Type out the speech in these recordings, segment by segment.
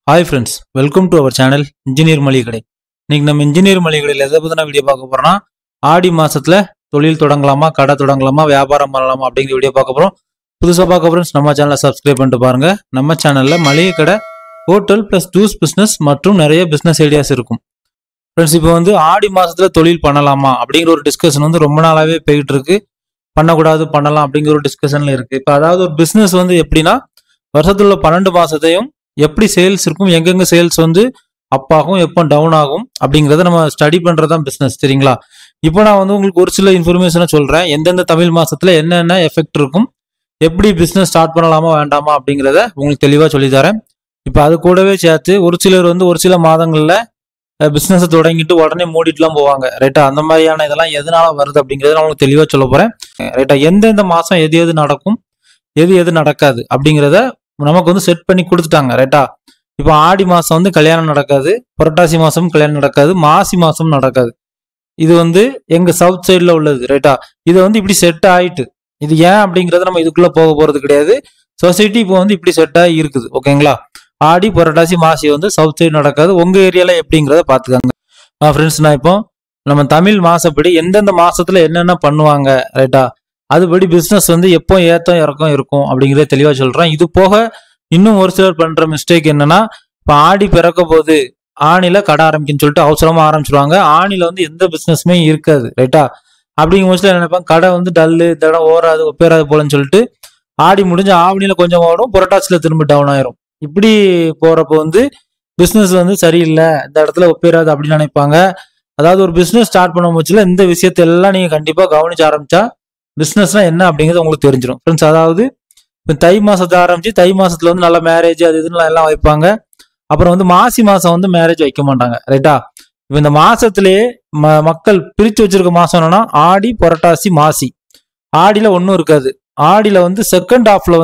Hi friends, welcome to our channel engineer மளிகை கடை. இன்னைக்கு நம்ம இன்ஜினியர் மளிகை கடையில் எதை பற்றின வீடியோ பார்க்க போகிறோம்னா, ஆடி மாதத்தில் தொழில் தொடங்கலாமா, கடை தொடங்கலாமா, வியாபாரம் பண்ணலாமா அப்படிங்கிற வீடியோ பார்க்க போகிறோம். புதுசாக பார்க்க ஃப்ரெண்ட்ஸ், நம்ம சேனலை சப்ஸ்கிரைப் பண்ணிட்டு பாருங்கள். நம்ம சேனலில் மளிகை கடை, ஹோட்டல் ப்ளஸ் ஜூஸ் பிஸ்னஸ் மற்றும் நிறைய பிஸ்னஸ் ஐடியாஸ் இருக்கும். ஃப்ரெண்ட்ஸ், இப்போ ஆடி மாதத்தில் தொழில் பண்ணலாமா அப்படிங்கிற ஒரு டிஸ்கஷன் ரொம்ப நாளாகவே போயிட்டு இருக்கு. பண்ணக்கூடாது, பண்ணலாம் அப்படிங்கிற ஒரு டிஸ்கஷனில் இருக்குது. இப்போ அதாவது ஒரு பிஸ்னஸ் எப்படின்னா, வருஷத்துல 12 மாதத்தையும் எப்படி சேல்ஸ் இருக்கும், எங்கெங்க சேல்ஸ் அப் ஆகும், எப்போ டவுன் ஆகும் அப்படிங்கிறத நம்ம ஸ்டடி பண்ணுறதான் பிஸ்னஸ். சரிங்களா? இப்போ நான் உங்களுக்கு ஒரு சில இன்ஃபர்மேஷனை சொல்கிறேன். எந்தெந்த தமிழ் மாதத்தில் என்னென்ன எஃபெக்ட் இருக்கும், எப்படி பிஸ்னஸ் ஸ்டார்ட் பண்ணலாமா வேண்டாமா அப்படிங்கிறத உங்களுக்கு தெளிவாக சொல்லித்தரேன். இப்போ அது கூடவே சேர்த்து ஒரு சிலர் ஒரு சில மாதங்களில் பிஸ்னஸை தொடங்கிட்டு உடனே மூடிட்டுலாம் போவாங்க. ரைட்டா? அந்த மாதிரியான இதெல்லாம் எதனால வருது அப்படிங்கிறத நான் உங்களுக்கு தெளிவாக சொல்ல போகிறேன். ரைட்டா? எந்தெந்த மாதம் எது எது நடக்கும், எது நடக்காது அப்படிங்கிறத நமக்கு செட் பண்ணி கொடுத்துட்டாங்க. ரைட்டா? இப்போ ஆடி மாசம் கல்யாணம் நடக்காது, புரட்டாசி மாசம் கல்யாணம் நடக்காது, மாசி மாசம் நடக்காது. இது எங்க சவுத் சைட்ல உள்ளது. ரைட்டா? இது இப்படி செட் ஆயிட்டு, இது ஏன் அப்படிங்கறத நம்ம இதுக்குள்ள போக போறது கிடையாது. சொசைட்டி இப்போ இப்படி செட் ஆகி இருக்குது. ஓகேங்களா? ஆடி புரட்டாசி மாசி சவுத் சைடு நடக்காது. உங்க ஏரியால எப்படிங்கிறத பாத்துக்காங்க. ஃப்ரெண்ட்ஸ், நான் இப்போ நம்ம தமிழ் மாசப்படி எந்தெந்த மாசத்துல என்னென்ன பண்ணுவாங்க, ரைட்டா, அதுபடி பிசினஸ் எப்போ ஏத்தம் இறக்கம் இருக்கும் அப்படிங்கிறத தெளிவா சொல்றேன். இது போக இன்னும் ஒரு சிலர் பண்ற மிஸ்டேக் என்னன்னா, இப்போ ஆடி பிறக்க போது ஆணில கடை ஆரம்பிக்குன்னு சொல்லிட்டு அவசரமா ஆரம்பிச்சிருவாங்க. ஆணில எந்த பிசினஸுமே இருக்காது. ரைட்டா? அப்படிங்கும் போது நினைப்பாங்க கடை டல்லு, இந்த இடம் ஓராது, ஒப்பேராது போலன்னு சொல்லிட்டு ஆடி முடிஞ்சு ஆவணியில கொஞ்சம் ஓடும், புரட்டாசியில திரும்ப டவுன் ஆயிரும். இப்படி போறப்போ பிசினஸ் சரியில்லை, இந்த இடத்துல ஒப்பேராது அப்படின்னு நினைப்பாங்க. அதாவது ஒரு பிசினஸ் ஸ்டார்ட் பண்ண முச்சுல இந்த விஷயத்தெல்லாம் நீங்க கண்டிப்பா கவனிச்சு ஆரம்பிச்சா பிசினஸ்னா என்ன அப்படிங்கிறது உங்களுக்கு தெரிஞ்சிடும். ஃப்ரெண்ட்ஸ், அதாவது இப்போ தை மாசத்தை ஆரம்பிச்சு தை மாசத்துல நல்ல மேரேஜ் அது இதுன்னு எல்லாம் வைப்பாங்க. அப்புறம் மாசி மாசம் மேரேஜ் வைக்க மாட்டாங்க. ரைட்டா? இப்போ இந்த மாசத்திலேயே மக்கள் பிரிச்சு வச்சிருக்க மாசம் என்னன்னா ஆடி, புரட்டாசி, மாசி. ஆடியில ஒன்றும் இருக்காது. ஆடியில செகண்ட் ஹாஃப்ல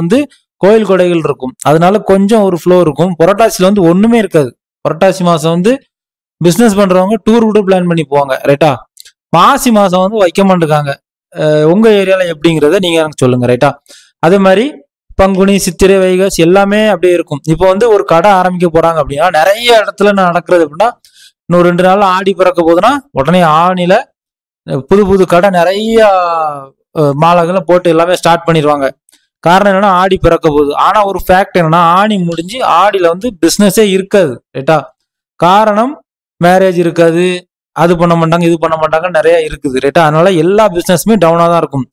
கோயில் கொடைகள் இருக்கும், அதனால கொஞ்சம் ஒரு ஃப்ளோ இருக்கும். புரட்டாசியில ஒண்ணுமே இருக்காது. புரட்டாசி மாசம் பிசினஸ் பண்றவங்க டூர் கூட பிளான் பண்ணி போவாங்க. ரைட்டா? மாசி மாசம் வைக்க மாட்டேங்காங்க. உங்க ஏரியால எப்படிங்கிறத நீங்க எனக்கு சொல்லுங்க. ரைட்டா? அதே மாதிரி பங்குனி, சித்திரை, வைகாசி எல்லாமே அப்படியே இருக்கும். இப்போ ஒரு கடை ஆரம்பிக்க போறாங்க அப்படின்னா நிறைய இடத்துல நடக்கிறது அப்படின்னா, இன்னும் 2 நாள் ஆடி பிறக்க போதுன்னா உடனே ஆணில புது புது கடை நிறைய மாலைகளை போட்டு எல்லாமே ஸ்டார்ட் பண்ணிடுவாங்க. காரணம் என்னன்னா ஆடி பிறக்க போகுது. ஆனா ஒரு ஃபேக்ட் என்னன்னா, ஆணி முடிஞ்சு ஆடியில பிசினஸே இருக்காது. ரைட்டா? காரணம் மேரேஜ் இருக்காது, அது பண்ண மாட்டாங்க, இது பண்ண மாட்டாங்க, நிறைய இருக்குது. ரைட்டா? அதனால எல்லா பிசினஸுமே டவுனா தான் இருக்கும்.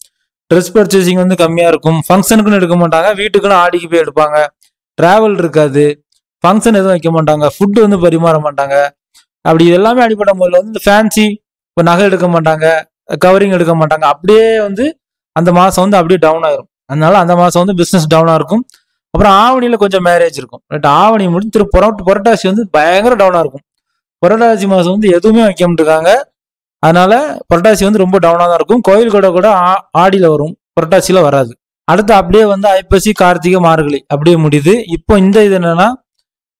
ட்ரெஸ் பர்ச்சேசிங் கம்மியா இருக்கும். ஃபங்க்ஷனுக்குன்னு எடுக்க மாட்டாங்க, வீட்டுக்குன்னு ஆடிக்கு போய் எடுப்பாங்க. டிராவல் இருக்காது, ஃபங்க்ஷன் எதுவும் வைக்க மாட்டாங்க, ஃபுட்டு பரிமாற மாட்டாங்க. அப்படி எல்லாமே அடிப்பட்ட முதல்ல இந்த ஃபேன்சி இப்போ நகை எடுக்க மாட்டாங்க, கவரிங் எடுக்க மாட்டாங்க. அப்படியே அந்த மாசம் அப்படியே டவுன் ஆயிரும். அதனால அந்த மாசம் பிசினஸ் டவுனா இருக்கும். அப்புறம் ஆவணியில கொஞ்சம் மேரேஜ் இருக்கும். ரைட்? ஆவணி முடிஞ்சு திரு புரட்டாசி பயங்கர டவுனா இருக்கும். புரட்டாசி மாசம் எதுவுமே வைக்க மாட்டாங்க. அதனால புரட்டாசி ரொம்ப டவுனா தான் இருக்கும். கோயில் கூட ஆடியில வரும், புரட்டாசியில வராது. அடுத்து அப்படியே ஐப்பசி, கார்த்திகை, மார்கழி அப்படியே முடியுது. இப்போ இந்த இது என்னன்னா,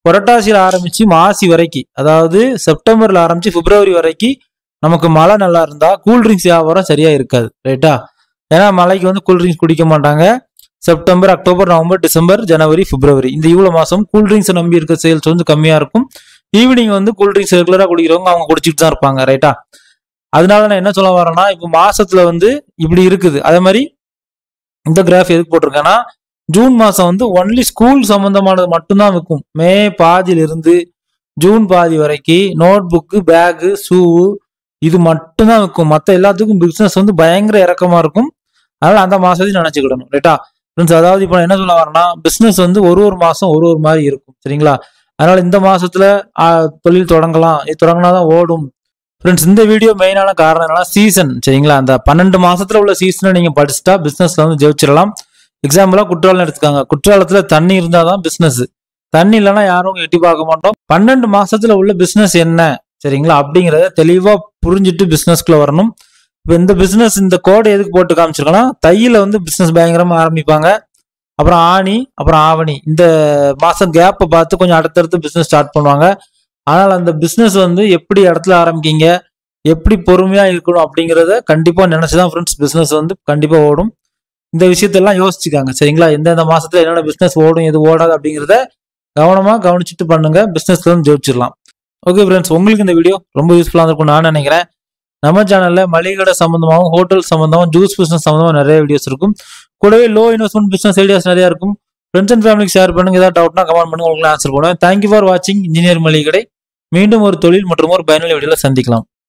புரட்டாசியில ஆரம்பிச்சு மாசி வரைக்கும், அதாவது செப்டம்பர்ல ஆரம்பிச்சு பிப்ரவரி வரைக்கும் நமக்கு மழை நல்லா இருந்தா கூல்ட்ரிங்க்ஸ் வியாபாரம் சரியா இருக்காது. ரைட்டா? ஏன்னா மழைக்கு கூல்ட்ரிங்க்ஸ் குடிக்க மாட்டாங்க. செப்டம்பர், அக்டோபர், நவம்பர், டிசம்பர், ஜனவரி, பிப்ரவரி இந்த இவ்வளவு மாசம் கூல்ட்ரிங்க்ஸ் நம்பி இருக்க சேல்ஸ் கம்மியா இருக்கும். ஈவினிங் கூல்ட்ரிங்க்ஸ் ரெகுலரா குடிக்கிறவங்க அவங்க குடிச்சிட்டு தான் இருப்பாங்க. ரைட்டா? அதனால நான் என்ன சொல்ல வரேன்னா, இப்போ மாசத்துல இப்படி இருக்குது. அதே மாதிரி இந்த கிராஃப் எதுக்கு போட்டிருக்கேன்னா, ஜூன் மாசம் ஒன்லி ஸ்கூல் சம்பந்தமானது மட்டும்தான் விற்கும். மே பாதியிலிருந்து ஜூன் பாதி வரைக்கும் நோட் புக்கு, பேகு, ஷூ இது மட்டும்தான் விற்கும். மற்ற எல்லாத்துக்கும் பிசினஸ் பயங்கர இறக்கமா இருக்கும். அதனால அந்த மாசத்தையும் நினைச்சுக்கிடணும். ரைட்டா? அதாவது இப்போ என்ன சொல்ல வரேன்னா, பிசினஸ் ஒரு மாசம் ஒரு மாதிரி இருக்கும். சரிங்களா? அதனால இந்த மாசத்துல தொழில் தொடங்கலாம், இது தொடங்கினாதான் ஓடும். ஃப்ரெண்ட்ஸ், இந்த வீடியோ மெயினான காரணம் என்னன்னா சீசன். சரிங்களா? அந்த 12 மாசத்துல உள்ள சீசனை நீங்க படிச்சுட்டா பிசினஸ்ல ஜெயிச்சிடலாம். எக்ஸாம்பிளா குற்றாலம் எடுத்துக்காங்க. குற்றாலத்துல தண்ணி இருந்தாதான் பிசினஸ், தண்ணி இல்லைன்னா யாரும் எட்டி பார்க்க மாட்டோம். 12 மாசத்துல உள்ள பிசினஸ் என்ன, சரிங்களா, அப்படிங்கிறத தெளிவா புரிஞ்சுட்டு பிசினஸ்க்குள்ள வரணும். இப்போ இந்த பிசினஸ் இந்த கோடை எதுக்கு போட்டு காமிச்சிருக்கோன்னா, தையில பிசினஸ் பயங்கரமா ஆரம்பிப்பாங்க. அப்புறம் ஆணி, அப்புறம் ஆவணி இந்த மாசம் கேப்பை பார்த்து கொஞ்சம் அடுத்தடுத்து பிசினஸ் ஸ்டார்ட் பண்ணுவாங்க. ஆனால் அந்த பிசினஸ் எப்படி இடத்துல ஆரம்பிக்கீங்க, எப்படி பொறுமையா இருக்கணும் அப்படிங்கிறத கண்டிப்பா நினைச்சுதான் ஃப்ரெண்ட்ஸ் பிசினஸ் கண்டிப்பா ஓடும். இந்த விஷயத்தெல்லாம் யோசிச்சுக்காங்க. சரிங்களா? எந்தெந்த மாசத்துல என்னென்ன பிசினஸ் ஓடும், எது ஓடாது அப்படிங்கிறத கவனமாக கவனிச்சுட்டு பண்ணுங்க, பிஸ்னஸ்ல வந்து ஜெயிச்சிடலாம். ஓகே ஃப்ரெண்ட்ஸ், உங்களுக்கு இந்த வீடியோ ரொம்ப யூஸ்ஃபுல்லாக இருக்கும்னு நான் நினைக்கிறேன். நம்ம சேனலில் மளிகை கடை சம்மந்தமாகவும் ஹோட்டல் சம்மந்தமாகவும் ஜூஸ் பிஸ்னஸ் சம்மந்தமாக நிறைய வீடியோஸ் இருக்கும். கூடவே லோ இன்வெஸ்ட்மெண்ட் பிஸ்னஸ் ஐடியாஸ் நிறையா இருக்கும். ஃப்ரெண்ட்ஸ் அண்ட் ஃபேமிலிக்கு ஷேர் பண்ணுங்க. ஏதாவது டவுட்னா கமெண்ட் பண்ணுங்க, உங்களுக்கு ஆன்சர் பண்ணுவேன். தேங்க்யூ ஃபார் வாட்சிங் இன்ஜினியர் மளிகை கடை. மீண்டும் ஒரு தொழில் மற்றும் ஒரு பயனுள்ள வீடியோவில் சந்திக்கலாம்.